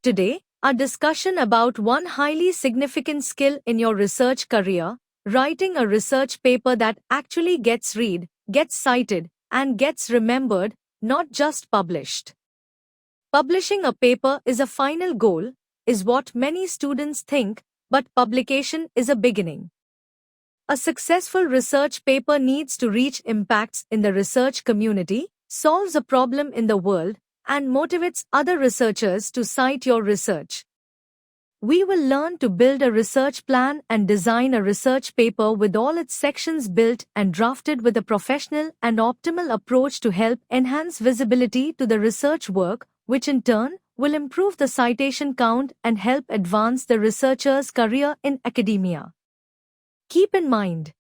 Today, our discussion about one highly significant skill in your research career, writing a research paper that actually gets read, gets cited, and gets remembered, not just published. Publishing a paper is a final goal, is what many students think, but publication is a beginning. A successful research paper needs to reach impacts in the research community, solves a problem in the world, and motivates other researchers to cite your research. We will learn to build a research plan and design a research paper with all its sections built and drafted with a professional and optimal approach to help enhance visibility to the research work, which in turn will improve the citation count and help advance the researcher's career in academia. Keep in mind,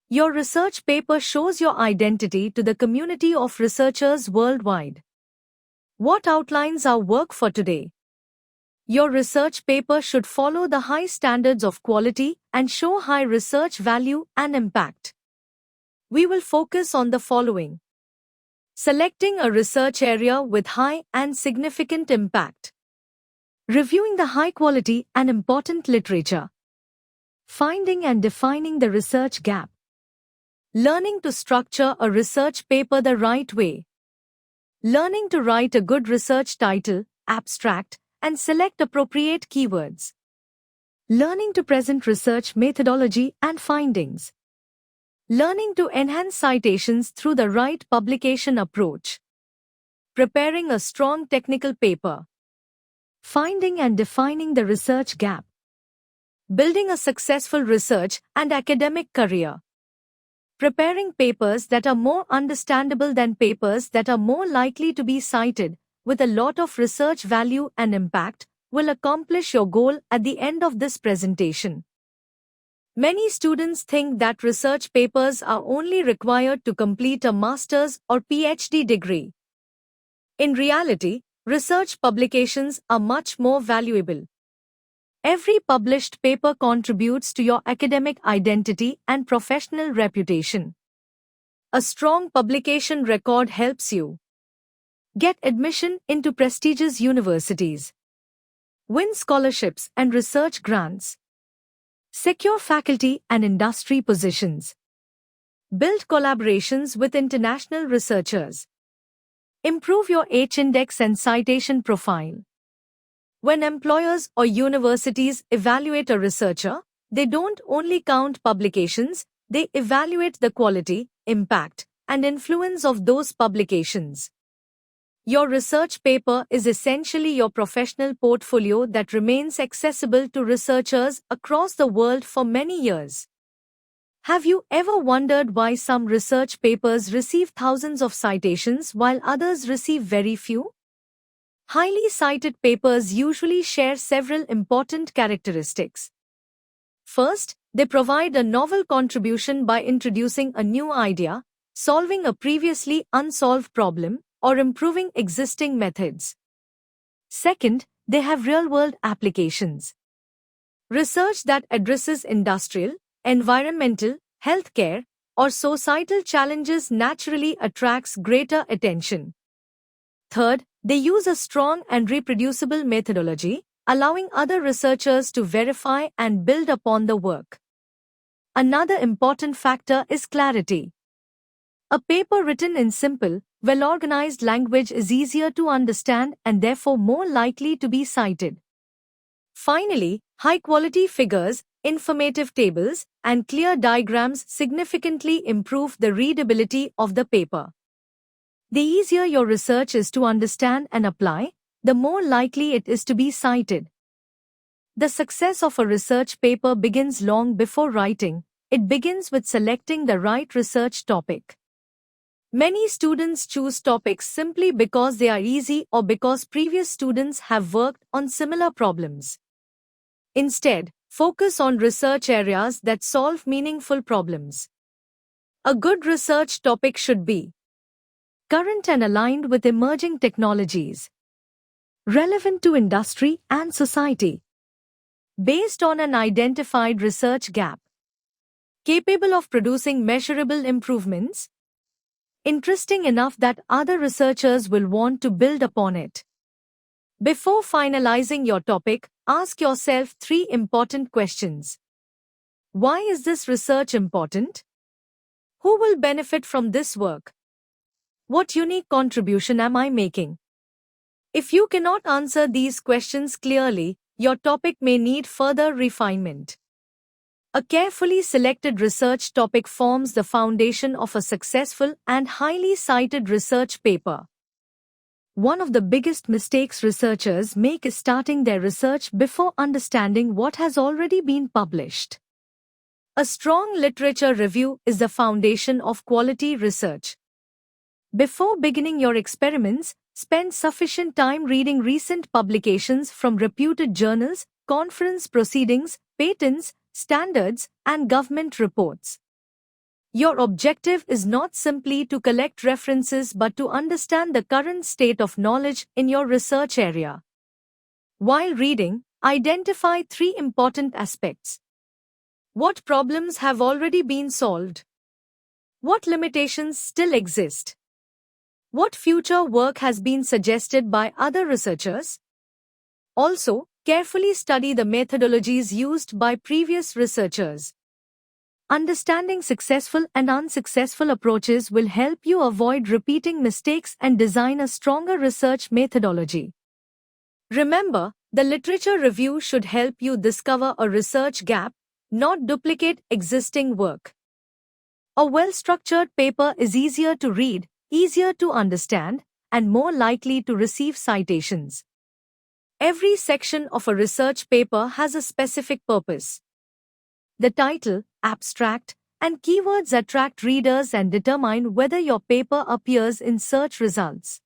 your research paper shows your identity to the community of researchers worldwide. What outlines our work for today? Your research paper should follow the high standards of quality and show high research value and impact. We will focus on the following: selecting a research area with high and significant impact, reviewing the high quality and important literature, finding and defining the research gap, learning to structure a research paper the right way, learning to write a good research title, abstract, and select appropriate keywords, learning to present research methodology and findings, learning to enhance citations through the right publication approach, preparing a strong technical paper, finding and defining the research gap, building a successful research and academic career. Preparing papers that are more understandable than papers that are more likely to be cited, with a lot of research value and impact, will accomplish your goal at the end of this presentation. Many students think that research papers are only required to complete a master's or PhD degree. In reality, research publications are much more valuable. Every published paper contributes to your academic identity and professional reputation. A strong publication record helps you get admission into prestigious universities, win scholarships and research grants, secure faculty and industry positions, build collaborations with international researchers, improve your H-index and citation profile. When employers or universities evaluate a researcher, they don't only count publications, they evaluate the quality, impact, and influence of those publications. Your research paper is essentially your professional portfolio that remains accessible to researchers across the world for many years. Have you ever wondered why some research papers receive thousands of citations while others receive very few? Highly cited papers usually share several important characteristics. First, they provide a novel contribution by introducing a new idea, solving a previously unsolved problem, or improving existing methods. Second, they have real-world applications. Research that addresses industrial, environmental, healthcare, or societal challenges naturally attracts greater attention. Third, they use a strong and reproducible methodology, allowing other researchers to verify and build upon the work. Another important factor is clarity. A paper written in simple, well-organized language is easier to understand and therefore more likely to be cited. Finally, high-quality figures, informative tables, and clear diagrams significantly improve the readability of the paper. The easier your research is to understand and apply, the more likely it is to be cited. The success of a research paper begins long before writing. It begins with selecting the right research topic. Many students choose topics simply because they are easy or because previous students have worked on similar problems. Instead, focus on research areas that solve meaningful problems. A good research topic should be current and aligned with emerging technologies, relevant to industry and society, based on an identified research gap, capable of producing measurable improvements, interesting enough that other researchers will want to build upon it, Before finalizing your topic, ask yourself three important questions. Why is this research important? Who will benefit from this work? What unique contribution am I making? If you cannot answer these questions clearly, your topic may need further refinement. A carefully selected research topic forms the foundation of a successful and highly cited research paper. One of the biggest mistakes researchers make is starting their research before understanding what has already been published. A strong literature review is the foundation of quality research. Before beginning your experiments, spend sufficient time reading recent publications from reputed journals, conference proceedings, patents, standards, and government reports. Your objective is not simply to collect references but to understand the current state of knowledge in your research area. While reading, identify three important aspects. What problems have already been solved? What limitations still exist? What future work has been suggested by other researchers? Also, carefully study the methodologies used by previous researchers. Understanding successful and unsuccessful approaches will help you avoid repeating mistakes and design a stronger research methodology. Remember, the literature review should help you discover a research gap, not duplicate existing work. A well-structured paper is easier to read, easier to understand, and more likely to receive citations. Every section of a research paper has a specific purpose. The title, abstract, and keywords attract readers and determine whether your paper appears in search results.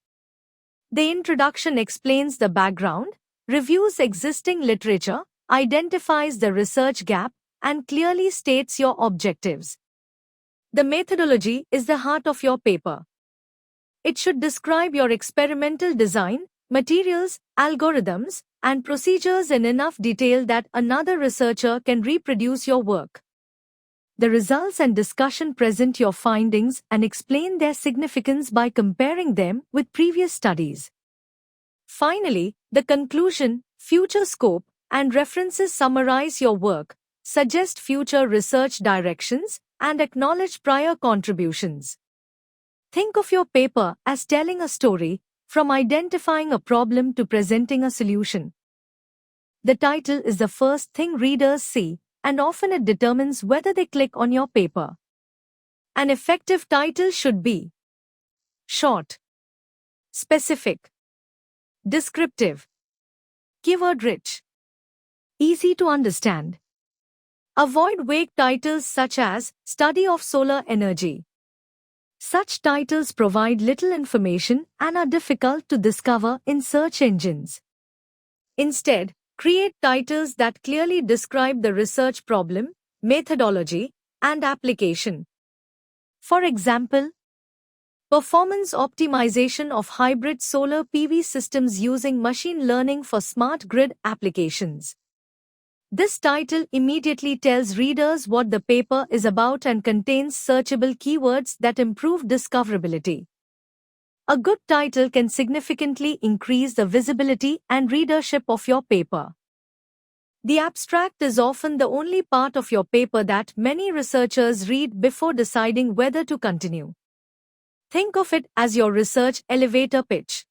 The introduction explains the background, reviews existing literature, identifies the research gap, and clearly states your objectives. The methodology is the heart of your paper. It should describe your experimental design, materials, algorithms, and procedures in enough detail that another researcher can reproduce your work. The results and discussion present your findings and explain their significance by comparing them with previous studies. Finally, the conclusion, future scope, and references summarize your work, suggest future research directions, and acknowledge prior contributions. Think of your paper as telling a story, from identifying a problem to presenting a solution. The title is the first thing readers see, and often it determines whether they click on your paper. An effective title should be short, specific, descriptive, keyword-rich, easy to understand. Avoid vague titles such as Study of Solar Energy. Such titles provide little information and are difficult to discover in search engines. Instead, create titles that clearly describe the research problem, methodology, and application. For example, Performance Optimization of Hybrid Solar PV Systems Using Machine Learning for Smart Grid Applications. This title immediately tells readers what the paper is about and contains searchable keywords that improve discoverability. A good title can significantly increase the visibility and readership of your paper. The abstract is often the only part of your paper that many researchers read before deciding whether to continue. Think of it as your research elevator pitch.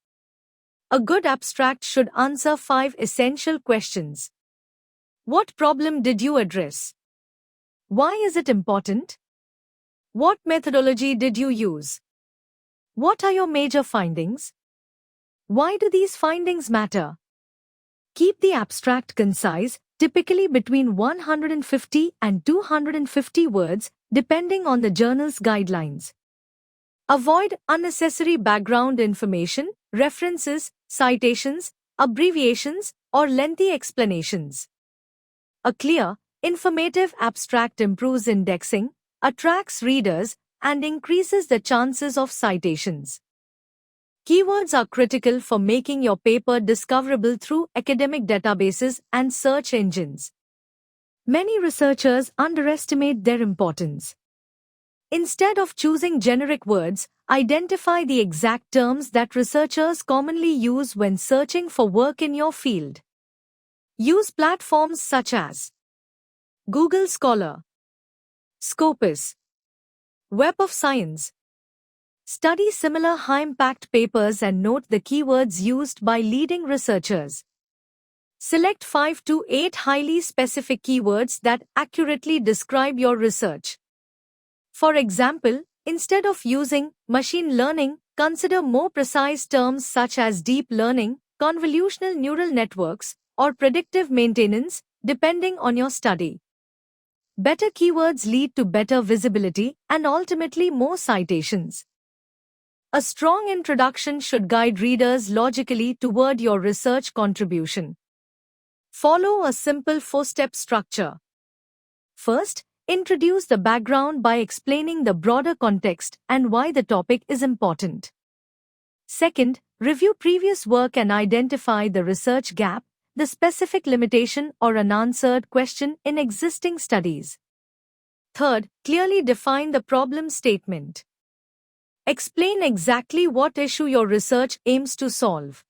A good abstract should answer 5 essential questions. What problem did you address? Why is it important? What methodology did you use? What are your major findings? Why do these findings matter? Keep the abstract concise, typically between 150 and 250 words, depending on the journal's guidelines. Avoid unnecessary background information, references, citations, abbreviations, or lengthy explanations. A clear, informative abstract improves indexing, attracts readers, and increases the chances of citations. Keywords are critical for making your paper discoverable through academic databases and search engines. Many researchers underestimate their importance. Instead of choosing generic words, identify the exact terms that researchers commonly use when searching for work in your field. Use platforms such as Google Scholar, Scopus, Web of Science. Study similar high-impact papers and note the keywords used by leading researchers. Select 5 to 8 highly specific keywords that accurately describe your research. For example, instead of using machine learning, consider more precise terms such as deep learning, convolutional neural networks, or predictive maintenance, depending on your study. Better keywords lead to better visibility and ultimately more citations. A strong introduction should guide readers logically toward your research contribution. Follow a simple 4-step structure. First, introduce the background by explaining the broader context and why the topic is important. Second, review previous work and identify the research gap, the specific limitation or unanswered question in existing studies. Third, clearly define the problem statement. Explain exactly what issue your research aims to solve.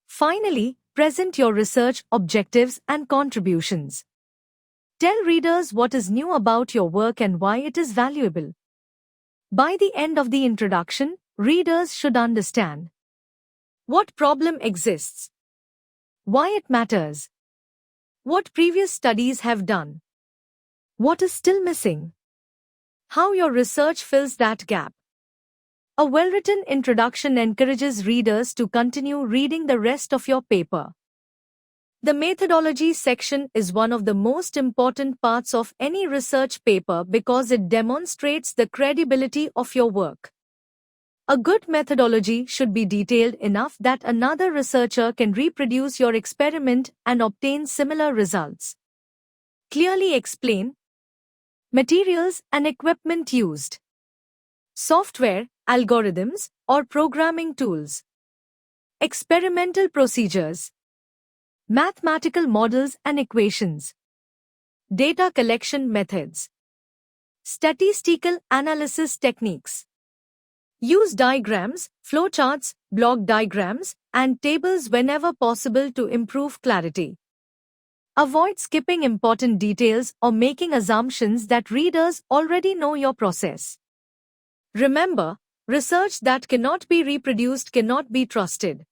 Finally, present your research objectives and contributions. Tell readers what is new about your work and why it is valuable. By the end of the introduction, readers should understand what problem exists, why it matters, what previous studies have done, what is still missing, how your research fills that gap. A well-written introduction encourages readers to continue reading the rest of your paper. The methodology section is one of the most important parts of any research paper because it demonstrates the credibility of your work. A good methodology should be detailed enough that another researcher can reproduce your experiment and obtain similar results. Clearly explain materials and equipment used, software, algorithms, or programming tools, experimental procedures, mathematical models and equations, data collection methods, statistical analysis techniques. Use diagrams, flowcharts, block diagrams, and tables whenever possible to improve clarity. Avoid skipping important details or making assumptions that readers already know your process. Remember, research that cannot be reproduced cannot be trusted.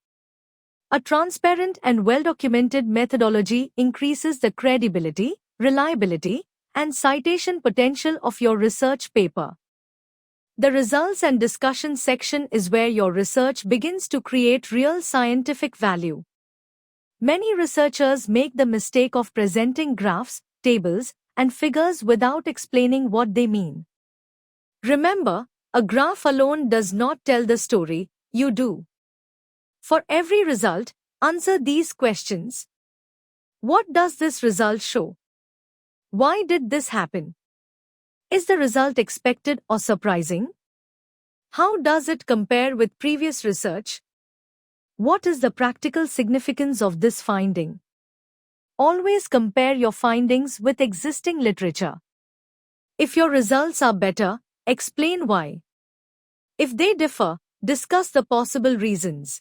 A transparent and well-documented methodology increases the credibility, reliability, and citation potential of your research paper. The results and discussion section is where your research begins to create real scientific value. Many researchers make the mistake of presenting graphs, tables, and figures without explaining what they mean. Remember, a graph alone does not tell the story, you do. For every result, answer these questions. What does this result show? Why did this happen? Is the result expected or surprising? How does it compare with previous research? What is the practical significance of this finding? Always compare your findings with existing literature. If your results are better, explain why. If they differ, discuss the possible reasons.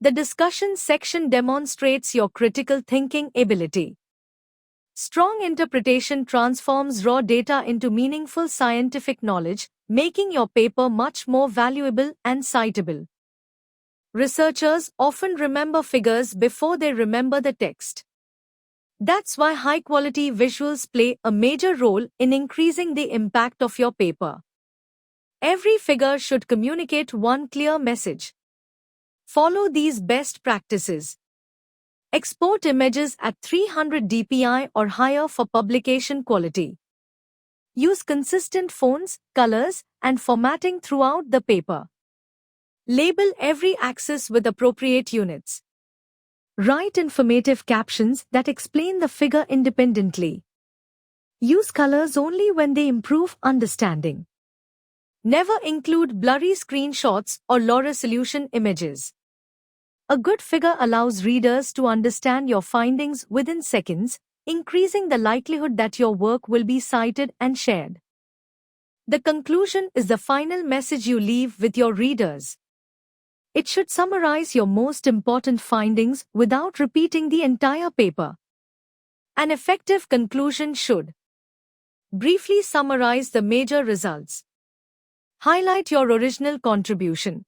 The discussion section demonstrates your critical thinking ability. Strong interpretation transforms raw data into meaningful scientific knowledge, making your paper much more valuable and citable. Researchers often remember figures before they remember the text. That's why high-quality visuals play a major role in increasing the impact of your paper. Every figure should communicate one clear message. Follow these best practices. Export images at 300 dpi or higher for publication quality. Use consistent fonts, colors, and formatting throughout the paper. Label every axis with appropriate units. Write informative captions that explain the figure independently. Use colors only when they improve understanding. Never include blurry screenshots or low-resolution images. A good figure allows readers to understand your findings within seconds, increasing the likelihood that your work will be cited and shared. The conclusion is the final message you leave with your readers. It should summarize your most important findings without repeating the entire paper. An effective conclusion should briefly summarize the major results, highlight your original contribution,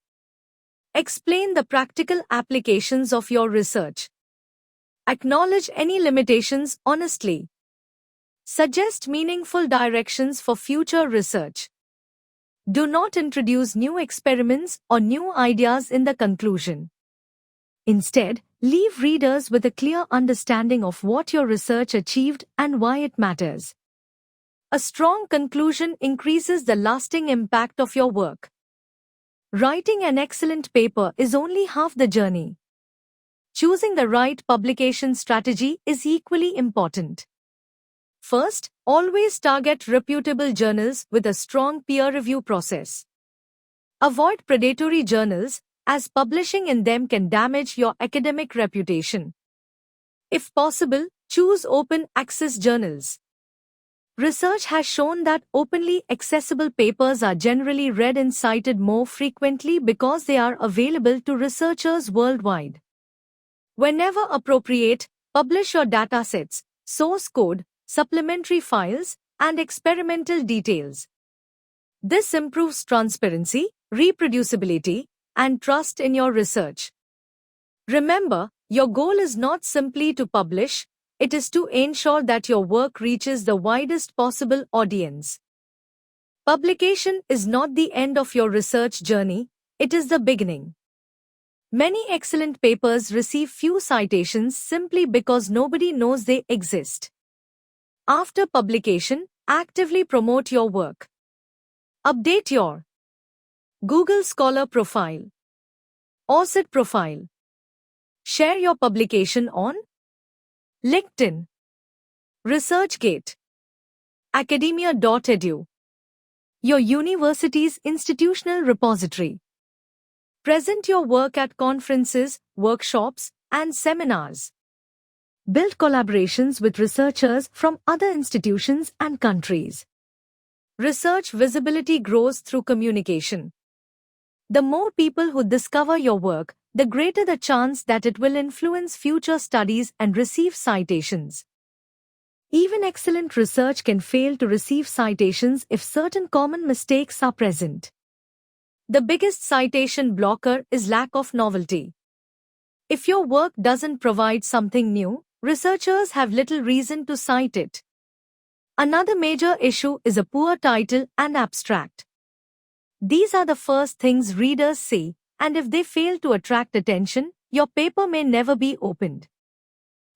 explain the practical applications of your research, acknowledge any limitations honestly, suggest meaningful directions for future research. Do not introduce new experiments or new ideas in the conclusion. Instead, leave readers with a clear understanding of what your research achieved and why it matters. A strong conclusion increases the lasting impact of your work. Writing an excellent paper is only half the journey. Choosing the right publication strategy is equally important. First, always target reputable journals with a strong peer review process. Avoid predatory journals, as publishing in them can damage your academic reputation. If possible, choose open access journals. Research has shown that openly accessible papers are generally read and cited more frequently because they are available to researchers worldwide. Whenever appropriate, publish your datasets, source code, supplementary files, and experimental details. This improves transparency, reproducibility, and trust in your research. Remember, your goal is not simply to publish, it is to ensure that your work reaches the widest possible audience. Publication is not the end of your research journey, it is the beginning. Many excellent papers receive few citations simply because nobody knows they exist. After publication, actively promote your work. Update your Google Scholar profile, ORCID profile. Share your publication on LinkedIn, ResearchGate, academia.edu, your university's institutional repository. Present your work at conferences, workshops, and seminars. Build collaborations with researchers from other institutions and countries. Research visibility grows through communication. The more people who discover your work, the greater the chance that it will influence future studies and receive citations. Even excellent research can fail to receive citations if certain common mistakes are present. The biggest citation blocker is lack of novelty. If your work doesn't provide something new, researchers have little reason to cite it. Another major issue is a poor title and abstract. These are the first things readers see, and if they fail to attract attention, your paper may never be opened.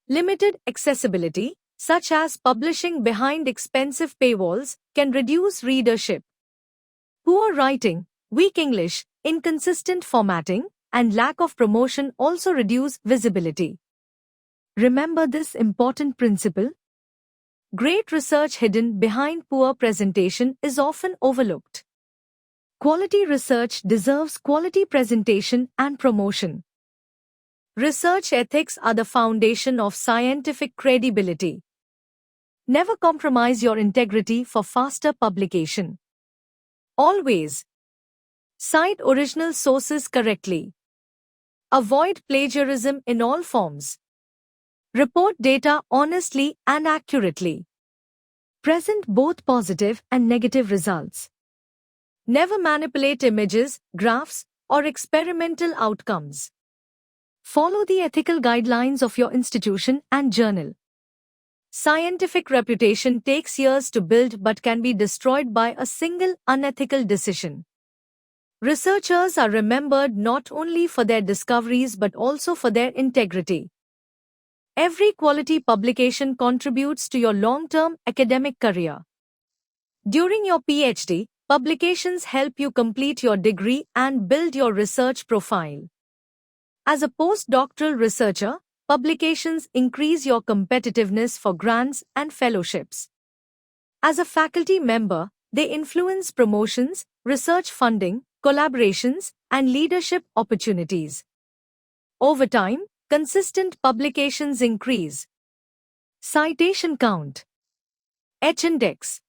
Limited accessibility, such as publishing behind expensive paywalls, can reduce readership. Poor writing, weak English, inconsistent formatting, and lack of promotion also reduce visibility. Remember this important principle. Great research hidden behind poor presentation is often overlooked. Quality research deserves quality presentation and promotion. Research ethics are the foundation of scientific credibility. Never compromise your integrity for faster publication. Always cite original sources correctly. Avoid plagiarism in all forms. Report data honestly and accurately. Present both positive and negative results. Never manipulate images, graphs, or experimental outcomes. Follow the ethical guidelines of your institution and journal. Scientific reputation takes years to build but can be destroyed by a single unethical decision. Researchers are remembered not only for their discoveries but also for their integrity. Every quality publication contributes to your long-term academic career. During your PhD, publications help you complete your degree and build your research profile. As a postdoctoral researcher, publications increase your competitiveness for grants and fellowships. As a faculty member, they influence promotions, research funding, collaborations, and leadership opportunities. Over time, consistent publications increase citation count, H-index,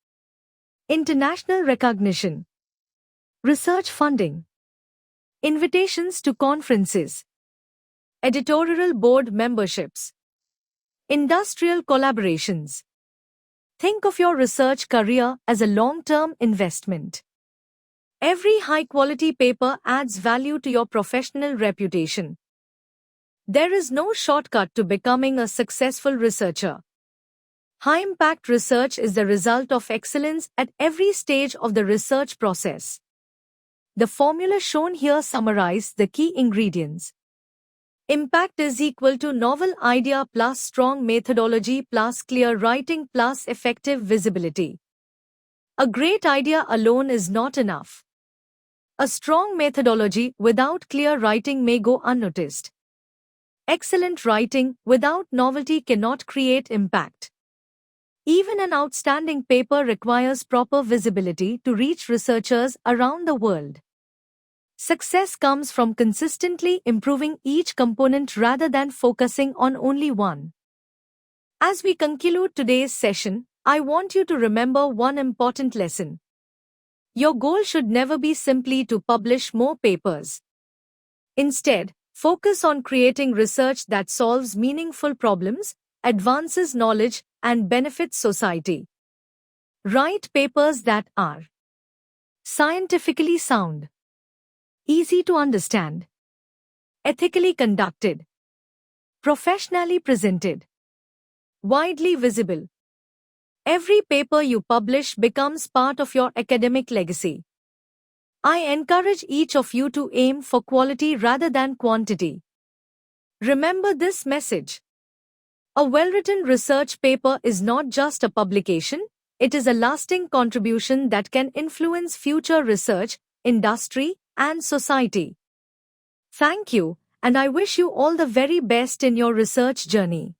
international recognition, research funding, invitations to conferences, editorial board memberships, industrial collaborations. Think of your research career as a long-term investment. Every high-quality paper adds value to your professional reputation. There is no shortcut to becoming a successful researcher. High-impact research is the result of excellence at every stage of the research process. The formula shown here summarizes the key ingredients. Impact is equal to novel idea plus strong methodology plus clear writing plus effective visibility. A great idea alone is not enough. A strong methodology without clear writing may go unnoticed. Excellent writing without novelty cannot create impact. Even an outstanding paper requires proper visibility to reach researchers around the world. Success comes from consistently improving each component rather than focusing on only one. As we conclude today's session, I want you to remember one important lesson. Your goal should never be simply to publish more papers. Instead, focus on creating research that solves meaningful problems, advances knowledge, and benefits society. Write papers that are scientifically sound, easy to understand, ethically conducted, professionally presented, widely visible. Every paper you publish becomes part of your academic legacy. I encourage each of you to aim for quality rather than quantity. Remember this message. A well-written research paper is not just a publication, it is a lasting contribution that can influence future research, industry, and society. Thank you, and I wish you all the very best in your research journey.